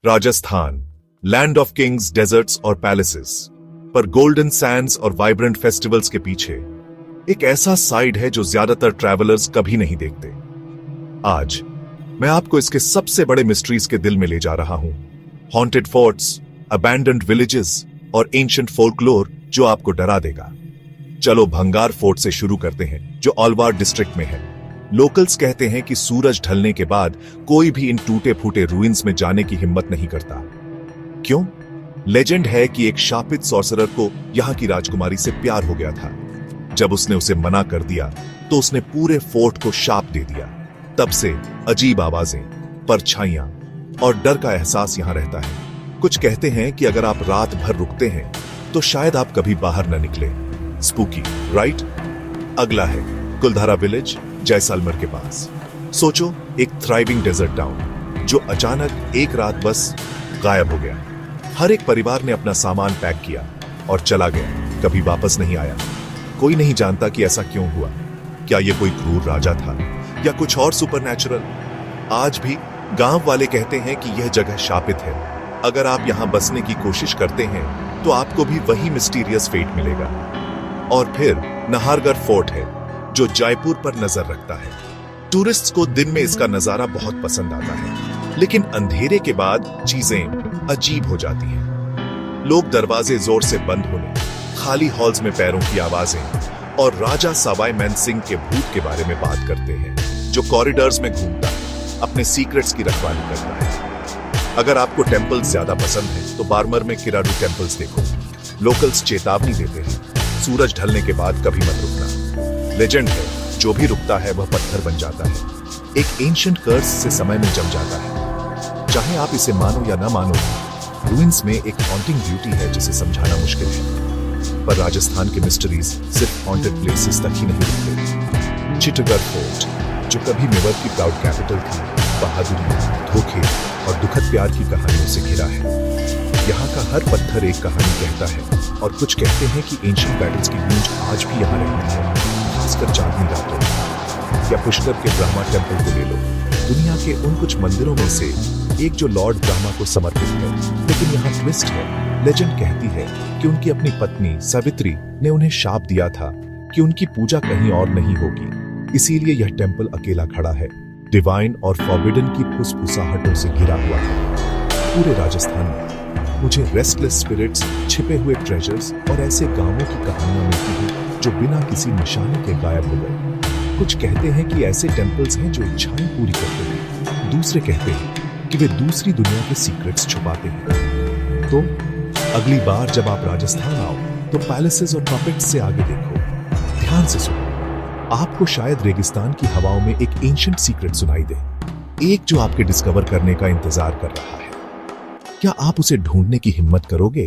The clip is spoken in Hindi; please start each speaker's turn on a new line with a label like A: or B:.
A: Rajasthan, land of kings, deserts और पैलेसेस, पर गोल्डन सैंड्स और वाइब्रेंट फेस्टिवल्स के पीछे एक ऐसा साइड है जो ज्यादातर ट्रैवलर्स कभी नहीं देखते। आज मैं आपको इसके सबसे बड़े मिस्ट्रीज के दिल में ले जा रहा हूं। हॉन्टेड फोर्ट्स, अबैंडन्ड विलेजेस और एंशिएंट फोल्कलोर जो आपको डरा देगा। चलो भंगार फोर्ट से शुरू करते हैं, जो अलवार डिस्ट्रिक्ट में है। लोकल्स कहते हैं कि सूरज ढलने के बाद कोई भी इन टूटे फूटे रूइंस में जाने की हिम्मत नहीं करता। क्यों? लेजेंड है कि एक शापित सॉर्सरर को यहां की राजकुमारी से प्यार हो गया था। जब उसने उसे मना कर दिया तो उसने पूरे फोर्ट को शाप दे दिया। तब से अजीब आवाजें, परछाइयां और डर का एहसास यहां रहता है। कुछ कहते हैं कि अगर आप रात भर रुकते हैं तो शायद आप कभी बाहर न निकले। Spooky, right? अगला है कुलधारा विलेज, जैसलमेर के पास। सोचो, एक थ्राइविंग डेजर्ट टाउन जो अचानक एक रात बस गायब हो गया। हर एक परिवार ने अपना सामान पैक किया और चला गया, कभी वापस नहीं आया। कोई नहीं जानता कि ऐसा क्यों हुआ। क्या यह कोई क्रूर राजा था या कुछ और सुपरनैचुरल? आज भी गांव वाले कहते हैं कि यह जगह शापित है। अगर आप यहां बसने की कोशिश करते हैं तो आपको भी वही मिस्टीरियस फेट मिलेगा। और फिर नाहरगढ़ फोर्ट है जो जयपुर पर नजर रखता है। टूरिस्ट्स को दिन में इसका नजारा बहुत पसंद आता है, लेकिन अंधेरे के बाद चीजें अजीब हो जाती हैं। लोग दरवाजे जोर से बंद होने, खाली हॉल्स में पैरों की आवाजें और राजा सवाई मान सिंह के भूत के बारे में बात करते हैं, जो कॉरिडोर्स में घूमता है, अपने सीक्रेट्स की रखवाली करता है। अगर आपको टेंपल्स ज्यादा पसंद है तो बार्मर में किराडू टेंपल्स देखो। लोकल्स चेतावनी देते हैं, सूरज ढलने के बाद कभी मत रुकना। लेजेंड है, जो भी रुकता है वह पत्थर बन जाता है, एक एंशिएंट कर्स से समय में जम जाता है। चाहे आप इसे मानो या ना मानो, रूइंस में एक हॉन्टिंग ब्यूटी है जिसे समझाना मुश्किल है। पर राजस्थान के मिस्ट्रीज सिर्फ हॉन्टेड प्लेसेस तक ही नहीं रुकते। चित्तौड़गढ़ फोर्ट, जो कभी मेवाड़ की प्राउड कैपिटल थी, बहादुरी, धोखे और दुखद प्यार की कहानियों से घिरा है। यहाँ का हर पत्थर एक कहानी कहता है, और कुछ कहते हैं कि एंशिएंट बैटल्स की गूंज आज भी यहाँ रहती है, खासकर चांदनी रातों में। या पुष्कर के ब्रह्मा टेंपल को ले लो, दुनिया के उन कुछ मंदिरों में से एक जो लॉर्ड ब्रह्मा को समर्पित है। लेकिन यहाँ ट्विस्ट है। लेजेंड कहती है कि उनकी अपनी पत्नी सावित्री ने उन्हें शाप दिया था कि उनकी पूजा कहीं और नहीं होगी, इसीलिए यह टेंपल अकेला खड़ा है, डिवाइन और फॉरबिडन की फुसफुसाहटों से घिरा हुआ है। पूरे राजस्थान में मुझे रेस्टलेस स्पिरिट्स, छिपे हुए ट्रेजर्स और ऐसे गांवों की कहानियां मिलती हैं जो बिना किसी निशाने के गायब हो गए। कुछ कहते हैं कि ऐसे टेंपल्स हैं जो इच्छाएं पूरी करते हैं, दूसरे कहते हैं कि वे दूसरी दुनिया के सीक्रेट्स छुपाते हैं। तो अगली बार जब आप राजस्थान आओ तो पैलेसेस और पपेट्स से आगे देखो, ध्यान से सुनो। आपको शायद रेगिस्तान की हवाओं में एक एंशिएंट सीक्रेट सुनाई दे, एक जो आपके डिस्कवर करने का इंतजार कर रहा है। क्या आप उसे ढूंढने की हिम्मत करोगे?